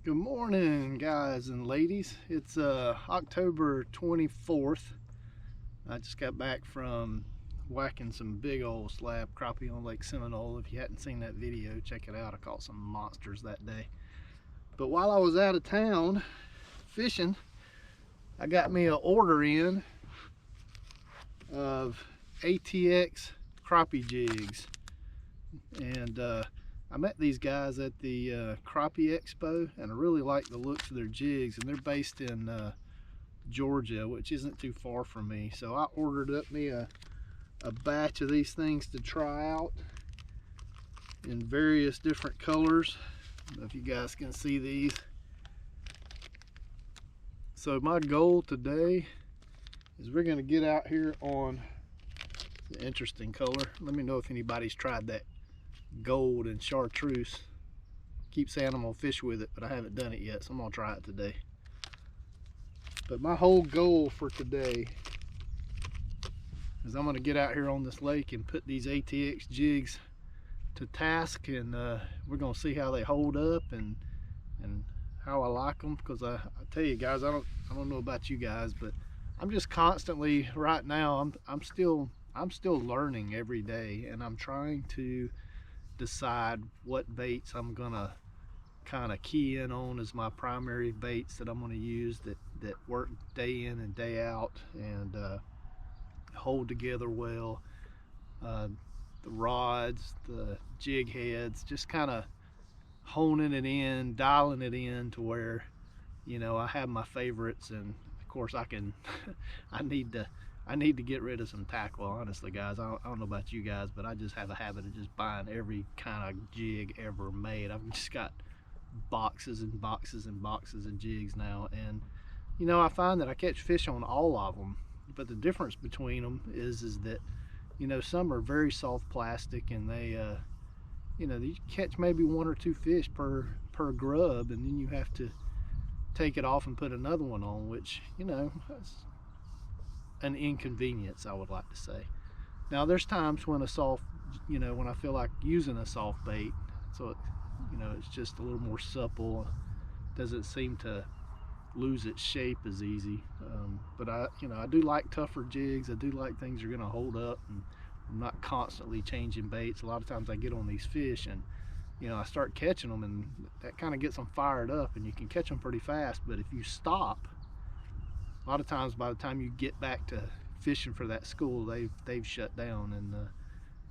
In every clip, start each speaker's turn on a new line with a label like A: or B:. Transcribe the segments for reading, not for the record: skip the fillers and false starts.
A: Good morning, guys and ladies. It's October 24th. I just got back from whacking some big old slab crappie on Lake Seminole. If you hadn't seen that video, check it out. I caught some monsters that day. But while I was out of town fishing, I got me an order in of ATX crappie jigs. And I met these guys at the Crappie Expo, and I really like the looks of their jigs, and they're based in Georgia, which isn't too far from me. So I ordered up me a batch of these things to try out in various different colors. I don't know if you guys can see these. So my goal today is we're going to get out here on the interesting color. Let me know if anybody's tried that gold and chartreuse. Keep saying I'm gonna fish with it, but I haven't done it yet, so I'm gonna try it today. But my whole goal for today is I'm gonna get out here on this lake and put these ATX jigs to task, and we're gonna see how they hold up and how I like them. Because I tell you guys, I don't know about you guys, but I'm just constantly right now I'm still learning every day, and I'm trying to decide what baits I'm gonna kind of key in on as my primary baits that I'm gonna use that work day in and day out and hold together well. The rods, the jig heads, just kind of honing it in, dialing it in to where, you know, I have my favorites. And of course I can I need to get rid of some tackle, honestly, guys. I don't know about you guys, but I just have a habit of just buying every kind of jig ever made. I've just got boxes and boxes and boxes of jigs now, and you know, I find that I catch fish on all of them, but the difference between them is that, you know, some are very soft plastic, and they you know, you catch maybe 1 or 2 fish per grub, and then you have to take it off and put another one on, which, you know, an inconvenience, I would like to say. Now there's times when a soft, you know, when I feel like using a soft bait, so it, you know, it's just a little more supple, doesn't seem to lose its shape as easy. But you know, I do like tougher jigs. I do like things that are going to hold up, and I'm not constantly changing baits. A lot of times I get on these fish and, you know, I start catching them, and that kind of gets them fired up, and you can catch them pretty fast. But if you stop, a lot of times by the time you get back to fishing for that school, they've shut down,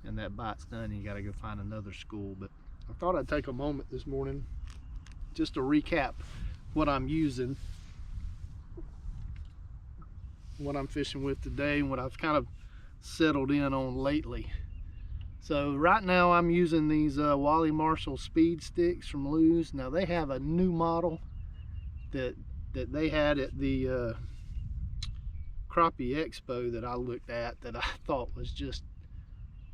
A: and that bite's done, and you got to go find another school. But I thought I'd take a moment this morning just to recap what I'm using, what I'm fishing with today, and what I've kind of settled in on lately. So right now I'm using these Wally Marshall speed sticks from Lew's. Now they have a new model that they had at the Crappie Expo that I looked at, that I thought was just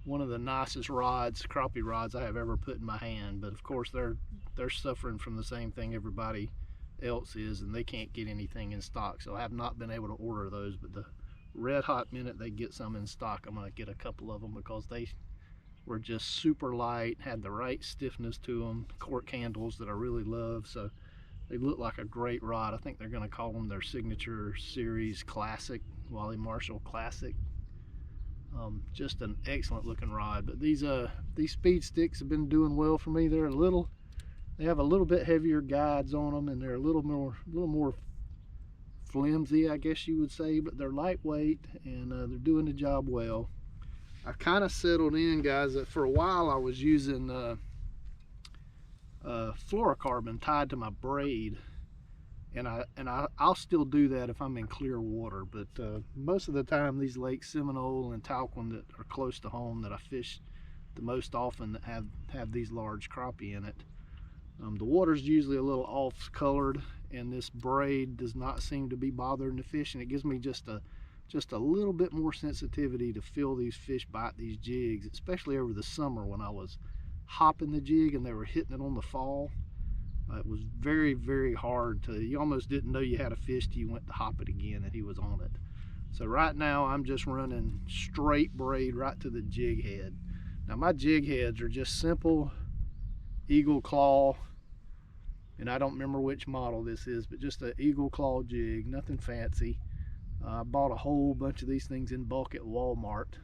A: one of the nicest rods, crappie rods, I have ever put in my hand. But of course they're suffering from the same thing everybody else is, and they can't get anything in stock, so I have not been able to order those. But the red hot minute they get some in stock, I'm going to get a couple of them, because they were just super light, had the right stiffness to them, cork handles that I really love. So they look like a great rod. I think they're going to call them their signature series classic, Wally Marshall Classic. Just an excellent looking rod. But these speed sticks have been doing well for me. They have a little bit heavier guides on them, and they're a little more flimsy, I guess you would say, but they're lightweight, and they're doing the job well. I've kind of settled in, guys, that for a while I was using fluorocarbon tied to my braid, and I'll still do that if I'm in clear water. But most of the time, these Lake Seminole and Talquin that are close to home, that I fish the most often, that have these large crappie in it, the water's usually a little off colored, and this braid does not seem to be bothering the fish, and it gives me just a little bit more sensitivity to feel these fish bite these jigs, especially over the summer when I was hopping the jig and they were hitting it on the fall. It was very, very hard to, you almost didn't know you had a fish till you went to hop it again and he was on it. So right now I'm just running straight braid right to the jig head. Now my jig heads are just simple eagle claw and I don't remember which model this is, but just an eagle claw jig, nothing fancy. I bought a whole bunch of these things in bulk at Walmart,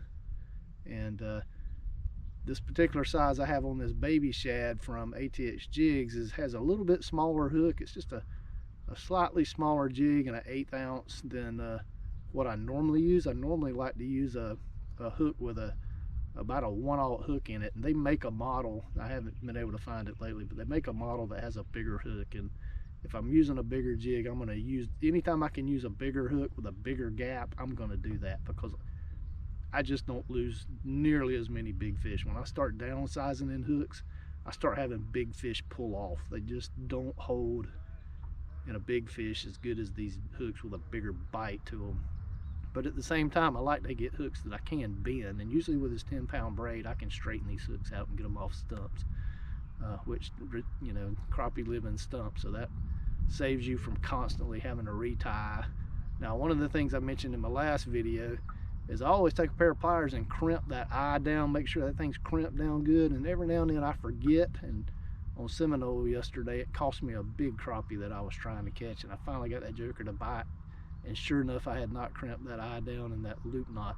A: and this particular size I have on this baby shad from ATX Jigs has a little bit smaller hook. It's just a slightly smaller jig and an 1/8 ounce than what I normally use. I normally like to use a hook with about a 1/0 hook in it, and they make a model. I haven't been able to find it lately, but they make a model that has a bigger hook, and if I'm using a bigger jig, I'm going to use, anytime I can use a bigger hook with a bigger gap, I'm going to do that, because I just don't lose nearly as many big fish. When I start downsizing in hooks, I start having big fish pull off. They just don't hold in a big fish as good as these hooks with a bigger bite to them. But at the same time, I like to get hooks that I can bend, and usually with this 10-pound braid, I can straighten these hooks out and get them off stumps, which, you know, crappie live in stumps, so that saves you from constantly having to retie. Now, one of the things I mentioned in my last video is I always take a pair of pliers and crimp that eye down, make sure that thing's crimped down good, and every now and then I forget, and on Seminole yesterday it cost me a big crappie that I was trying to catch, and I finally got that joker to bite, and sure enough, I had not crimped that eye down, and that loop knot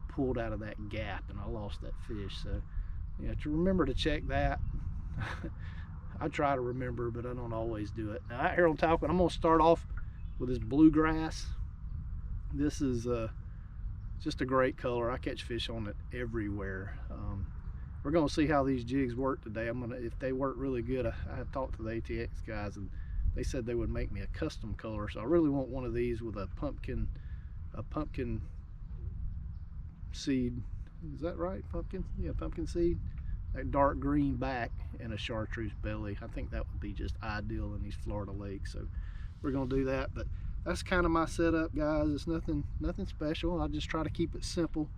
A: pulled out of that gap, and I lost that fish. So, you know, to remember to check that. I try to remember, but I don't always do it. Now, out here on Talquin, I'm going to start off with this bluegrass. This is just a great color. I catch fish on it everywhere. We're going to see how these jigs work today. If they work really good, I have talked to the ATX guys, and they said they would make me a custom color. So I really want one of these with a pumpkin seed. Is that right? Pumpkin? Yeah, pumpkin seed. That dark green back and a chartreuse belly. I think that would be just ideal in these Florida lakes. So we're gonna do that. But that's kind of my setup, guys. It's nothing special. I just try to keep it simple,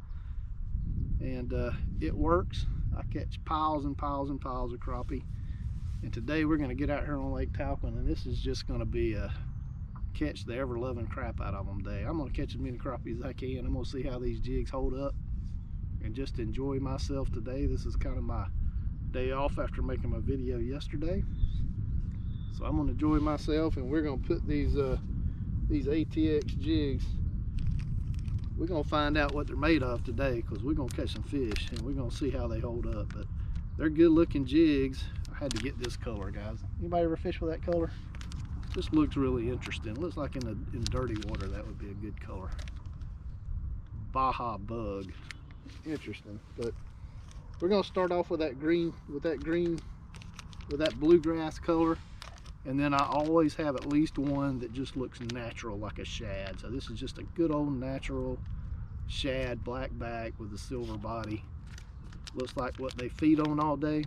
A: and it works. I catch piles and piles and piles of crappie. And today we're gonna get out here on Lake Talquin, and this is just gonna be a catch the ever-loving crap out of them day. I'm gonna catch as many crappie as I can. I'm gonna see how these jigs hold up and just enjoy myself today. This is kind of my day off after making my video yesterday, so I'm gonna enjoy myself, and we're gonna put these ATX jigs, we're gonna find out what they're made of today, because we're gonna catch some fish and we're gonna see how they hold up. But they're good looking jigs. I had to get this color, guys. Anybody ever fish with that color? This looks really interesting. Looks like in dirty water that would be a good color. Baja bug. Interesting. But we're gonna start off with that bluegrass color, and then I always have at least one that just looks natural, like a shad. So this is just a good old natural shad, black back with a silver body. Looks like what they feed on all day.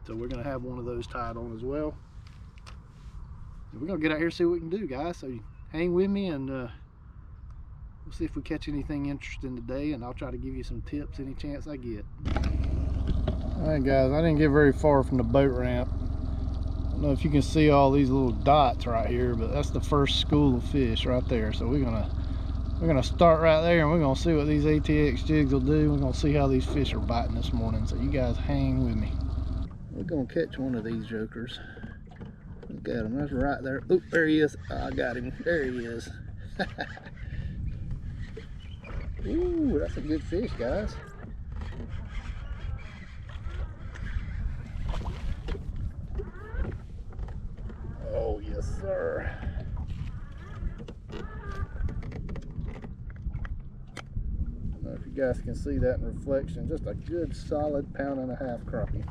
A: So we're gonna have one of those tied on as well. And we're gonna get out here and see what we can do, guys. So hang with me, and we'll see if we catch anything interesting today, and I'll try to give you some tips any chance I get. All right, guys, I didn't get very far from the boat ramp. I don't know if you can see all these little dots right here, but that's the first school of fish right there. So we're gonna start right there, and we're gonna see what these ATX jigs will do. We're gonna see how these fish are biting this morning. So you guys hang with me. We're gonna catch one of these jokers. Look at him, that's right there. Oop, there he is. Oh, I got him. There he is. Ooh, that's a good fish, guys. Oh, yes, sir. I don't know if you guys can see that in reflection. Just a good solid 1.5 pound crappie.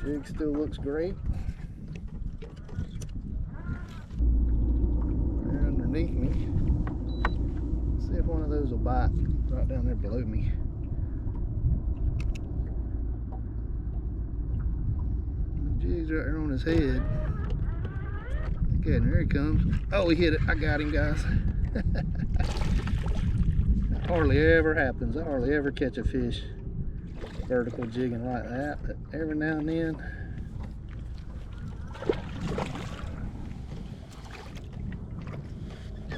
A: Jig still looks great. They're underneath me. Let's see if one of those will bite right down there below me. The jig's right there on his head. Look at him, here he comes. Oh, he hit it. I got him, guys. That hardly ever happens. I hardly ever catch a fish vertical jigging like that, but every now and then.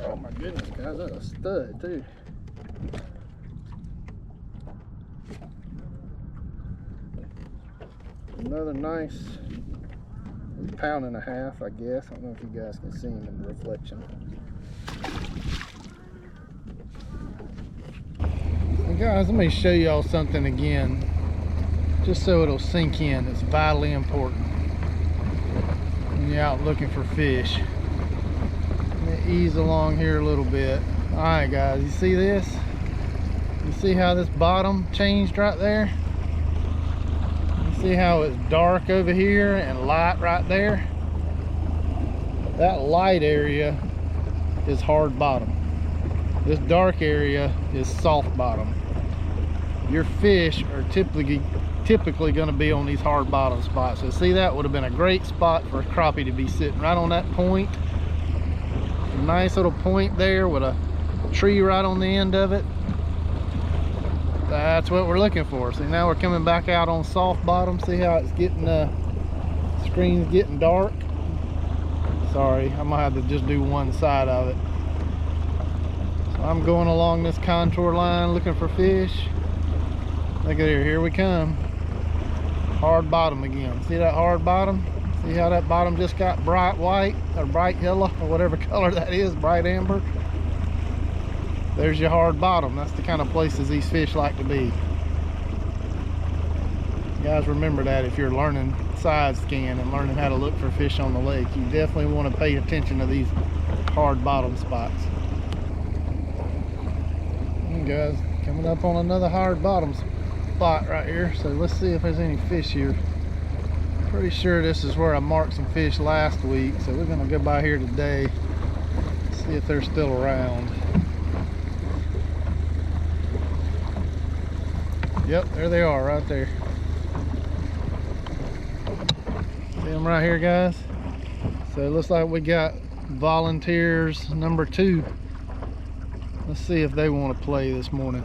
A: Oh my goodness, guys, that's a stud too. Another nice pound and a half, I guess. I don't know if you guys can see him in the reflection. And guys, let me show y'all something again, just so it'll sink in. It's vitally important when you're out looking for fish. Let me ease along here a little bit. All right, guys, you see this? You see how this bottom changed right there? You see how it's dark over here and light right there? That light area is hard bottom. This dark area is soft bottom. Your fish are typically going to be on these hard bottom spots. So see, that would have been a great spot for a crappie to be sitting right on that point. A nice little point there with a tree right on the end of it. That's what we're looking for. See, now we're coming back out on soft bottom. See how it's getting, screen's getting dark. Sorry, I'm gonna have to just do one side of it. So I'm going along this contour line looking for fish. Look at here we come. Hard bottom again. See that hard bottom? See how that bottom just got bright white or bright yellow or whatever color that is, bright amber? There's your hard bottom. That's the kind of places these fish like to be. You guys remember that if you're learning side scan and learning how to look for fish on the lake. You definitely want to pay attention to these hard bottom spots. And guys, coming up on another hard bottom spot right here. So let's see if there's any fish here. Pretty sure this is where I marked some fish last week. So we're gonna go by here today, see if they're still around. Yep, there they are right there. See them right here, guys? So it looks like we got volunteers number 2. Let's see if they want to play this morning.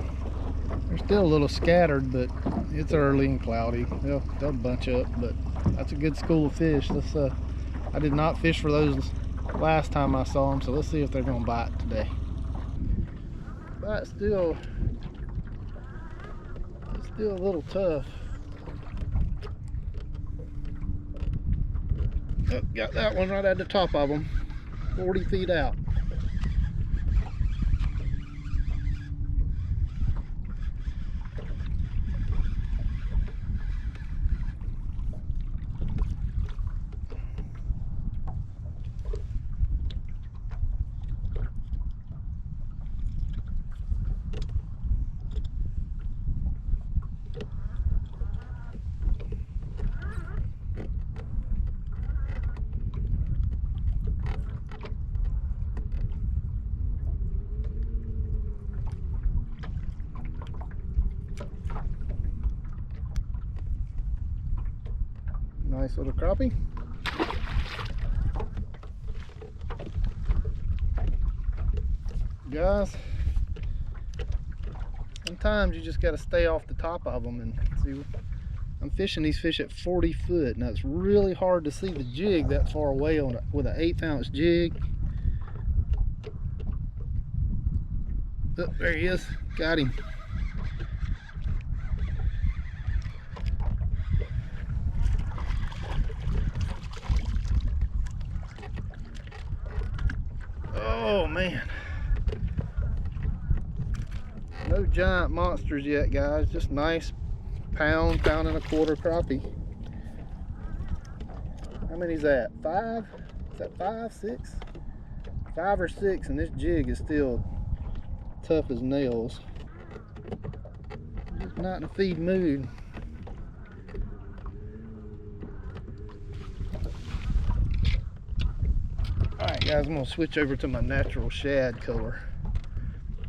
A: They're still a little scattered, but it's early and cloudy. They'll bunch up, but that's a good school of fish. Let's I did not fish for those last time I saw them, so let's see if they're gonna bite today. But still a little tough. Oh, got that one right at the top of them, 40 feet out. Nice little crappie. Guys, sometimes you just got to stay off the top of them and see. I'm fishing these fish at 40 foot. Now it's really hard to see the jig that far away on with an 1/8 ounce jig. Oh, there he is. Got him. Oh man, no giant monsters yet, guys. Just nice pound and a quarter crappie. How many is that? 5? Is that 5, 6? 5 or 6, and this jig is still tough as nails. Just not in a feed mood. Alright guys, I'm going to switch over to my natural shad color.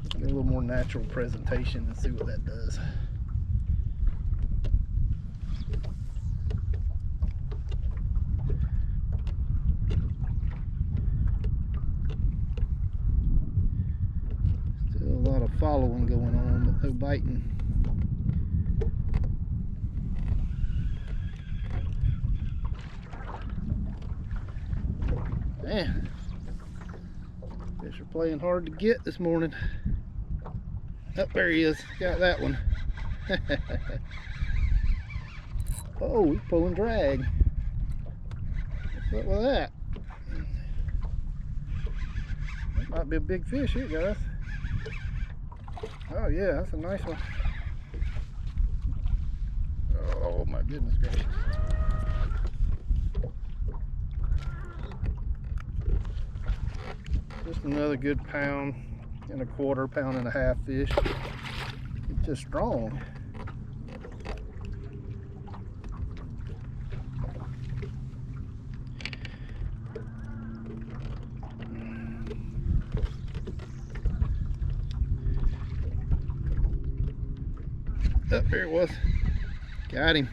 A: Get a little more natural presentation and see what that does. Still a lot of following going on, but no biting. Man, fish are playing hard to get this morning. Oh, there he is. Got that one. Oh, he's pulling drag. What's up with that? That might be a big fish here, guys. Oh yeah, that's a nice one. Oh my goodness gracious. Just another good £1.25, £1.5 fish. It's just strong. Oh, there it was. Got him.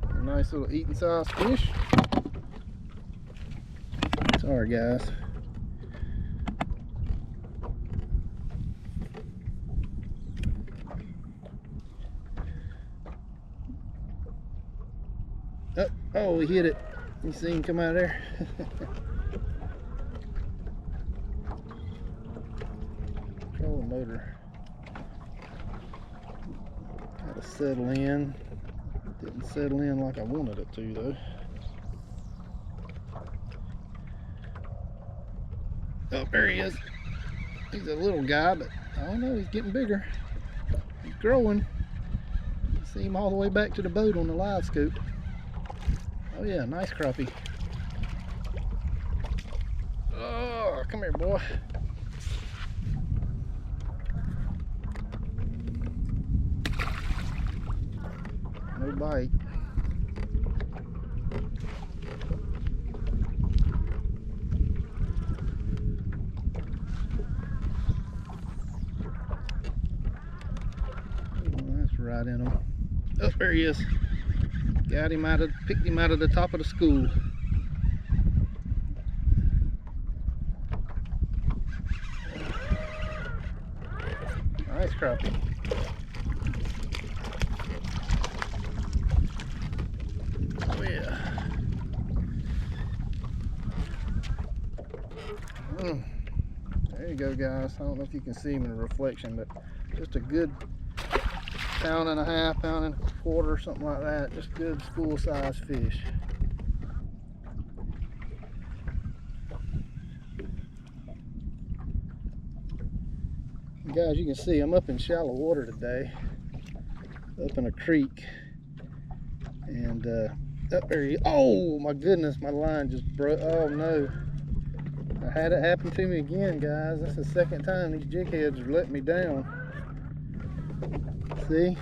A: A nice little eating size fish. Sorry guys. Oh, we hit it. You see him come out of there? Control the motor. Got to settle in. Didn't settle in like I wanted it to though. Oh, there he is. He's a little guy, but I don't know, he's getting bigger. He's growing. You see him all the way back to the boat on the live scoop. Oh yeah, nice crappie. Oh, come here, boy. No bite. Oh, that's right in him. Oh, there he is. Got him out of, picked him out of the top of the school. Nice crappie. Oh yeah. There you go, guys. I don't know if you can see him in the reflection, but just a good £1.5, £1.25, something like that. Just good school size fish. Guys, you can see I'm up in shallow water today, up in a creek, and up there. Oh my goodness, my line just broke. Oh no, I had it happen to me again, guys. That's the second time these jig heads have let me down. See,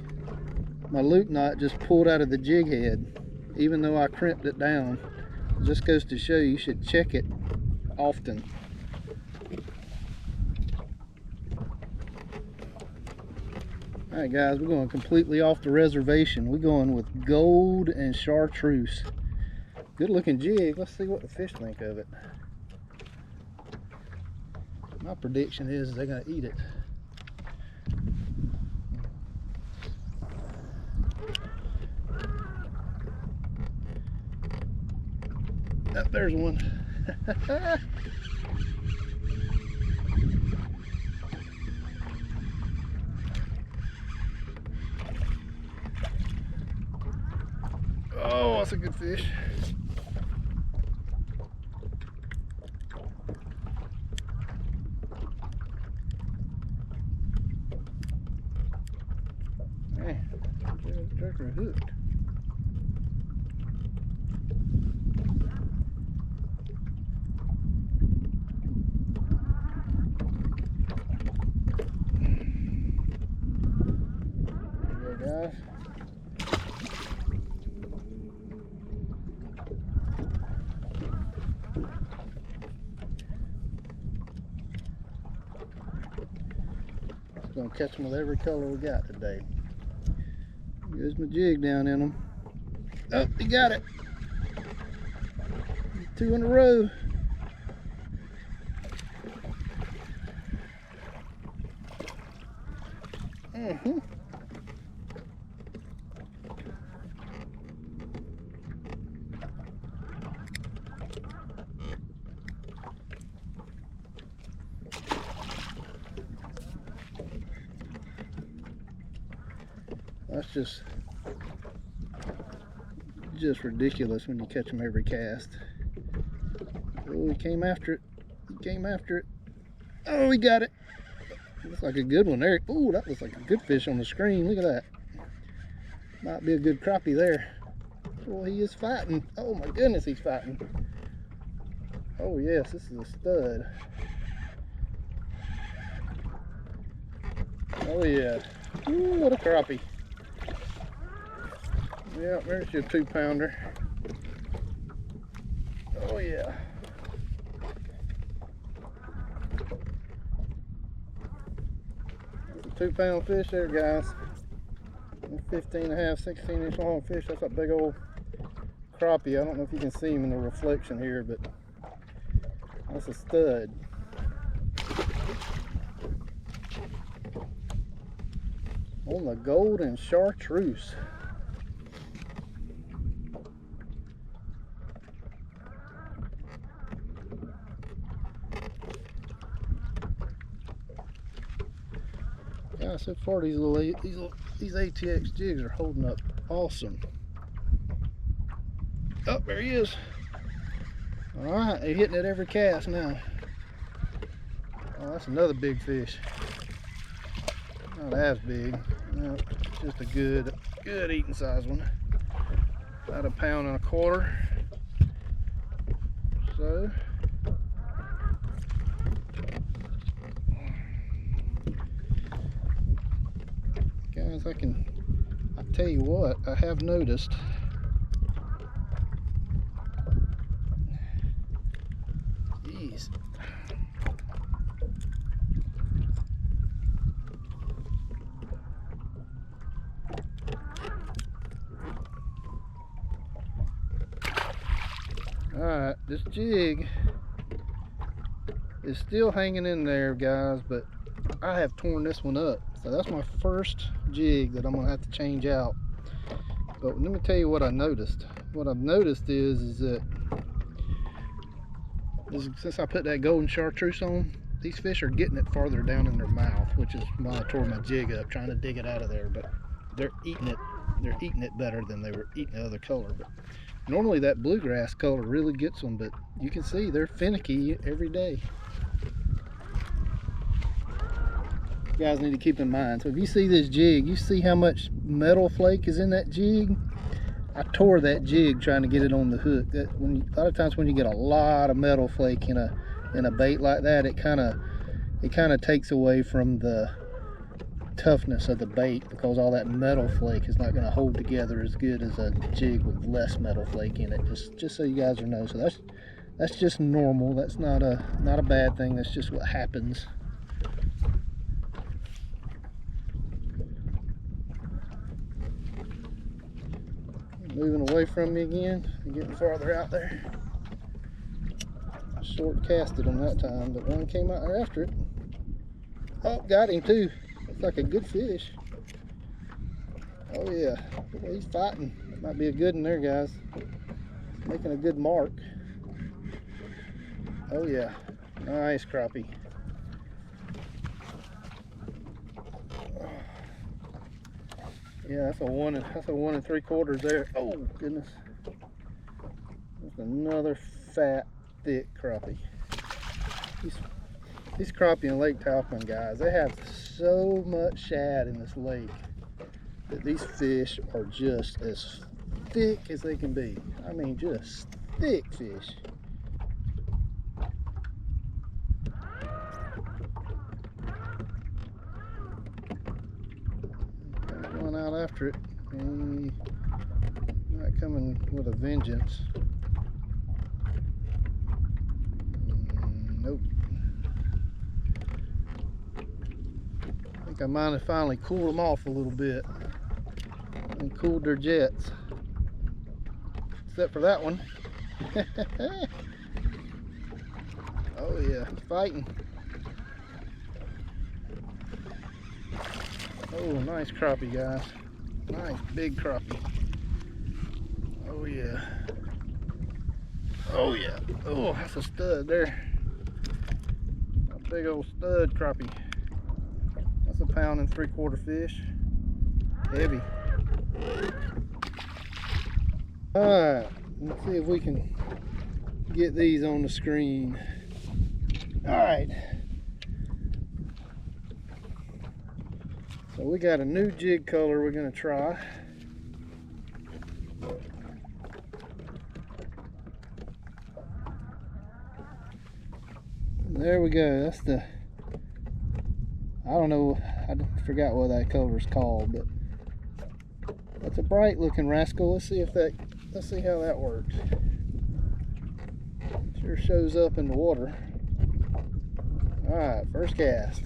A: my loop knot just pulled out of the jig head, even though I crimped it down. It just goes to show you should check it often. Alright guys, we're going completely off the reservation. We're going with gold and chartreuse. Good looking jig. Let's see what the fish think of it. My prediction is they're going to eat it. Oh, there's one. Oh, that's a good fish. Man, jerker hooked. There you go, guys. Gonna catch them with every color we got today. There's my jig down in them. Oh, he got it. 2 in a row. That's just ridiculous when you catch them every cast. Oh, he came after it. He came after it. Oh, he got it. Looks like a good one there. Oh, that looks like a good fish on the screen. Look at that. Might be a good crappie there. Oh, he is fighting. Oh my goodness, he's fighting. Oh yes, this is a stud. Oh yeah. Ooh, what a crappie. Yeah, there's your 2-pounder. Oh yeah. That's a 2-pound fish there, guys. 15.5, 16-inch long fish. That's a big old crappie. I don't know if you can see him in the reflection here, but that's a stud. On the golden chartreuse. Yeah, so far these ATX jigs are holding up awesome. Oh, there he is. All right, they're hitting it every cast now. Oh, that's another big fish. Not as big. No, just a good eating size one. About 1.25 pounds. So. Guys, I tell you what, I have noticed. Jeez. Alright, this jig is still hanging in there, guys, but I have torn this one up. So that's my first jig that I'm gonna have to change out. But let me tell you what I noticed. What I've noticed is that since I put that golden chartreuse on, these fish are getting it farther down in their mouth, which is why I tore my jig up trying to dig it out of there. But they're eating it better than they were eating the other color. But normally that bluegrass color really gets them, but you can see they're finicky every day. You guys need to keep in mind. So if you see this jig, you see how much metal flake is in that jig. I tore that jig trying to get it on the hook. A lot of times when you get a lot of metal flake in a bait like that, it kind of takes away from the toughness of the bait, because all that metal flake is not going to hold together as good as a jig with less metal flake in it. Just so you guys know. So that's just normal. That's not a bad thing. That's just what happens. Moving away from me again, and getting farther out there. I short casted them that time, but one came out there after it. Oh, got him too. Looks like a good fish. Oh yeah, well, he's fighting. That might be a good one there, guys. Making a good mark. Oh yeah, nice crappie. Yeah, that's a 1 3/4 there. Oh goodness, that's another fat, thick crappie. These crappie in Lake Talquin, guys, they have so much shad in this lake that these fish are just as thick as they can be. I mean, just thick fish. Out after it, and not coming with a vengeance. Nope. I think I might have finally cooled them off a little bit and cooled their jets, except for that one. Oh yeah, he's fighting. Oh, nice crappie, guys. Nice big crappie. Oh yeah. Oh yeah. Oh, that's a stud there. A big old stud crappie. That's a 1 3/4 fish. Heavy. Alright, let's see if we can get these on the screen. Alright. So we got a new jig color we're going to try. There we go. That's the, I don't know, I forgot what that color is called, but that's a bright looking rascal. Let's see how that works. Sure shows up in the water. Alright, first cast.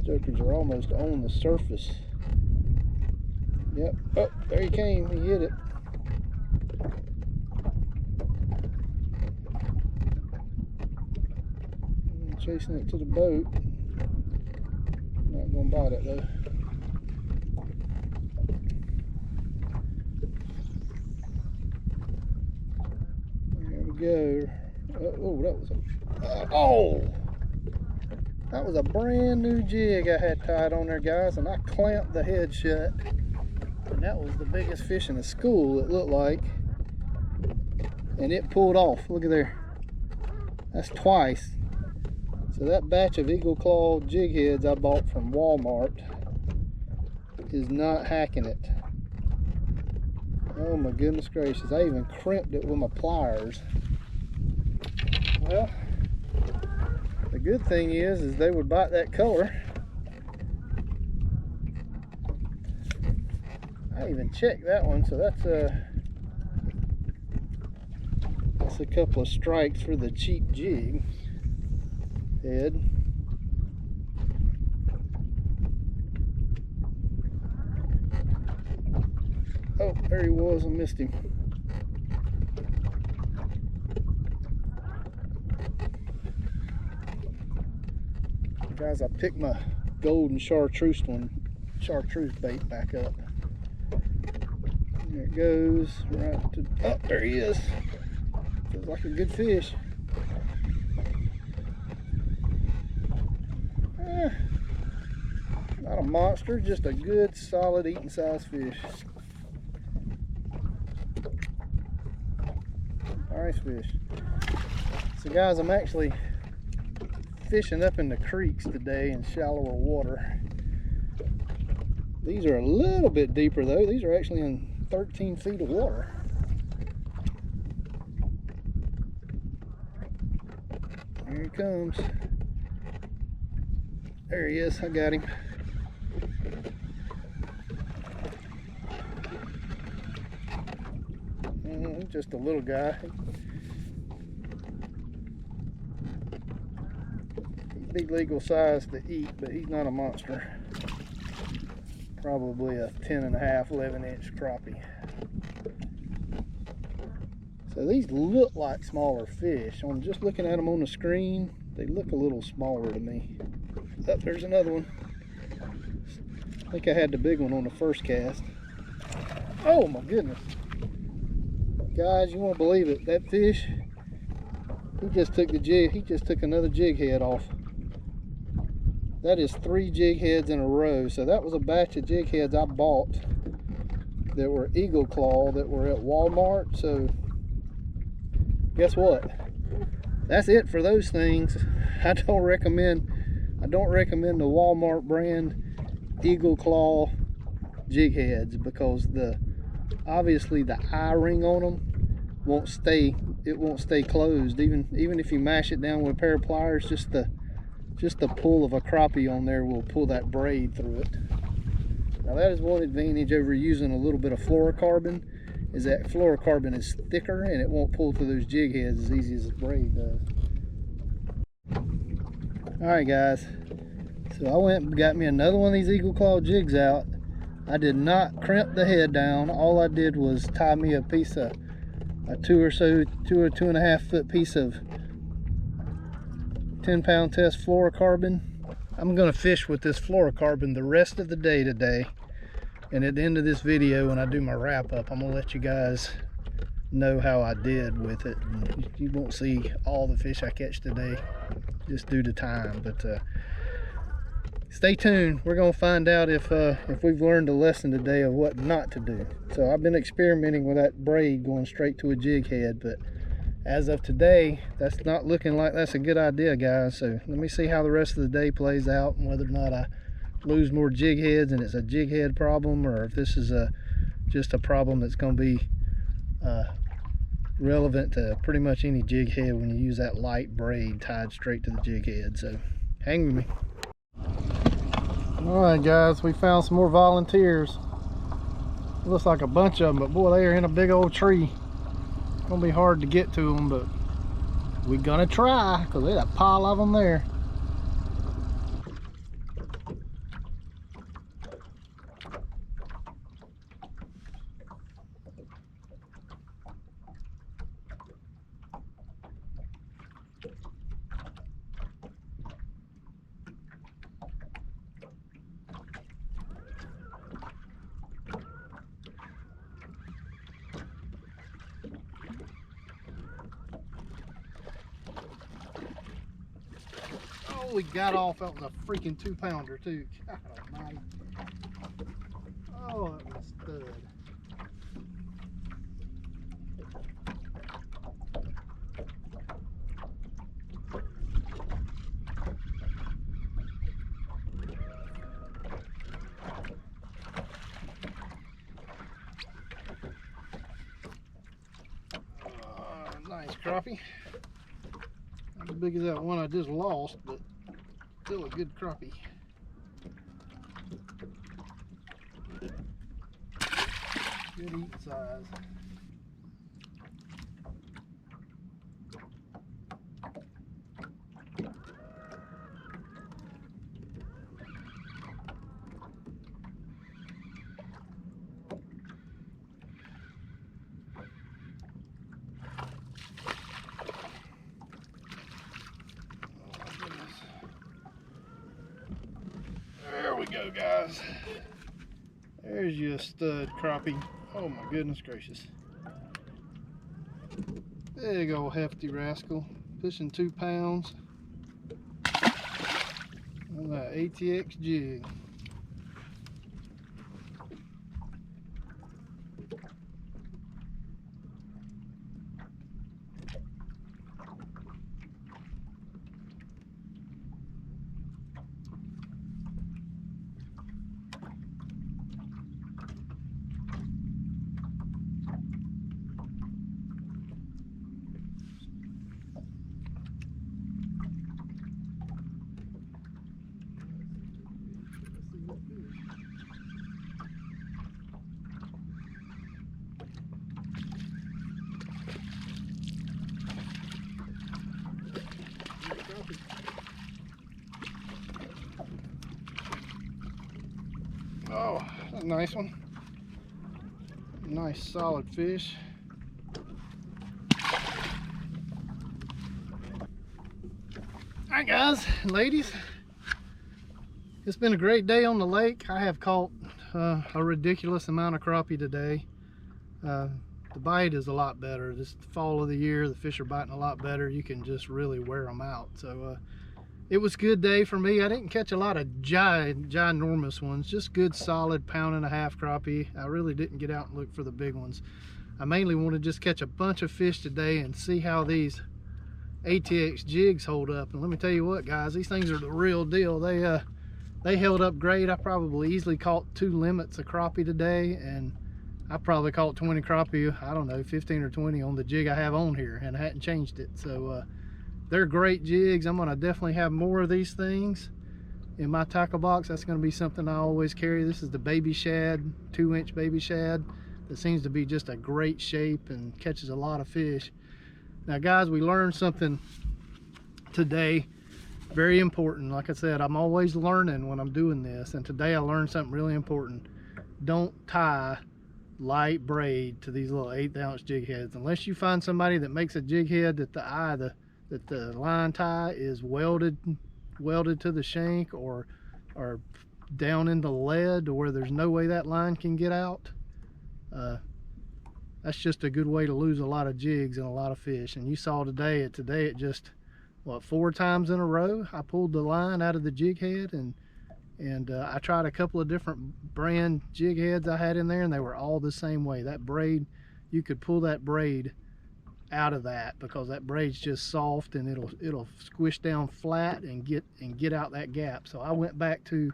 A: Jokers are almost on the surface. Yep. Oh, there he came. He hit it. I'm chasing it to the boat. Not gonna bite it though. There we go. Oh, that was a... oh! That was a brand new jig I had tied on there, guys, and I clamped the head shut. And that was the biggest fish in the school, it looked like. And it pulled off. Look at there. That's twice. So that batch of eagle claw jig heads I bought from Walmart is not hacking it. Oh my goodness gracious. I even crimped it with my pliers. Well, the good thing is they would bite that color. I even checked that one, so that's a couple of strikes for the cheap jig head. Oh, there he was. I missed him. Guys, I picked my golden chartreuse bait back up. There it goes, right to, oh, there he is. Feels like a good fish. Not a monster, just a good, solid eating size fish. Nice fish. So guys, I'm actually fishing up in the creeks today in shallower water. These are a little bit deeper though. These are actually in 13 feet of water. Here he comes. There he is. I got him. Just a little guy. He'd be legal size to eat, but he's not a monster. Probably a 10.5, 11-inch crappie. So these look like smaller fish. I'm just looking at them on the screen. They look a little smaller to me. Oh, there's another one. I think I had the big one on the first cast. Oh my goodness. Guys, you won't believe it. That fish, he just took the jig, he just took another jig head off. That is 3 jig heads in a row. So that was a batch of jig heads I bought that were eagle claw that were at Walmart. So guess what? That's it for those things. I don't recommend the Walmart brand eagle claw jig heads because obviously the eye ring on them won't stay closed. Even if you mash it down with a pair of pliers, just the pull of a crappie on there will pull that braid through it. Now that is one advantage over using a little bit of fluorocarbon, is that fluorocarbon is thicker and it won't pull through those jig heads as easy as the braid does. Alright guys, so I went and got me another one of these eagle claw jigs out. I did not crimp the head down. All I did was tie me a piece of a 2 or 2.5 foot piece of 10-pound test fluorocarbon. I'm gonna fish with this fluorocarbon the rest of the day today, and at the end of this video when I do my wrap up, I'm gonna let you guys know how I did with it. And you won't see all the fish I catch today just due to time, but stay tuned. We're gonna find out if we've learned a lesson today of what not to do. So I've been experimenting with that braid going straight to a jig head, but as of today, that's not looking like that's a good idea, guys. So let me see how the rest of the day plays out and whether or not I lose more jig heads and it's a jig head problem, or if this is just a problem that's going to be relevant to pretty much any jig head when you use that light braid tied straight to the jig head. So hang with me. All right, guys, we found some more volunteers. It looks like a bunch of them, but boy, they are in a big old tree. It's gonna be hard to get to them, but we're gonna try because there's a pile of them there. We got off. That was a freaking 2-pounder too. God almighty. Oh, that was a stud. Nice crappie. Not as big as that one I just lost, but still a good crappie. Good eating size. There we go, guys. There's your stud crappie. Oh my goodness gracious. There you go, hefty rascal. Pushing 2 pounds. On that ATX jig. Oh, that's a nice one. Nice solid fish. Alright, guys and ladies, it's been a great day on the lake. I have caught a ridiculous amount of crappie today. The bite is a lot better. This fall of the year, the fish are biting a lot better. You can just really wear them out. So it was a good day for me. I didn't catch a lot of ginormous ones, just good solid 1.5 pound crappie. I really didn't get out and look for the big ones. I mainly want to just catch a bunch of fish today and see how these ATX jigs hold up. And let me tell you what, guys, these things are the real deal. They held up great. I probably easily caught 2 limits of crappie today, and I probably caught 20 crappie, I don't know, 15 or 20 on the jig I have on here, and I hadn't changed it. So they're great jigs. I'm gonna definitely have more of these things in my tackle box. That's gonna be something I always carry. This is the baby shad, 2-inch baby shad. That seems to be just a great shape and catches a lot of fish. Now, guys, we learned something today, very important. Like I said, I'm always learning when I'm doing this, and today I learned something really important. Don't tie light braid to these little 1/8 ounce jig heads unless you find somebody that makes a jig head that the line tie is welded to the shank or down in the lead to where there's no way that line can get out. That's just a good way to lose a lot of jigs and a lot of fish. And you saw today it just, what, 4 times in a row I pulled the line out of the jig head, and And I tried a couple of different brand jig heads I had in there, and they were all the same way. That braid, you could pull that braid out of that because that braid's just soft and it'll squish down flat and get out that gap. So I went back to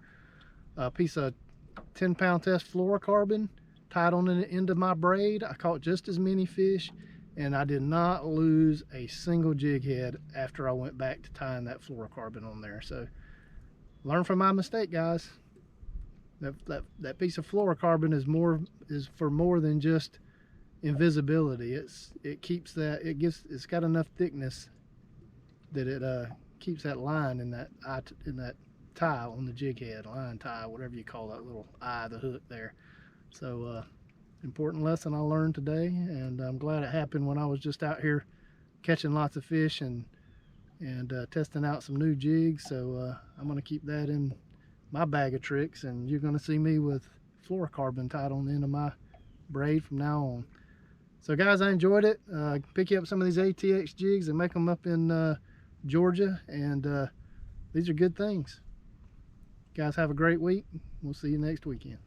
A: a piece of 10-pound test fluorocarbon, tied on the end of my braid. I caught just as many fish, and I did not lose a single jig head after I went back to tying that fluorocarbon on there. So learn from my mistake, guys. That piece of fluorocarbon is for more than just invisibility. It's got enough thickness that it keeps that line in that tie on the jig head, line tie, whatever you call that little eye of the hook there. So important lesson I learned today, and I'm glad it happened when I was just out here catching lots of fish and testing out some new jigs. So I'm going to keep that in my bag of tricks, and you're going to see me with fluorocarbon tied on the end of my braid from now on. So guys, I enjoyed it. Pick you up some of these ATX jigs and make them up in Georgia, and these are good things. Guys, have a great week. We'll see you next weekend.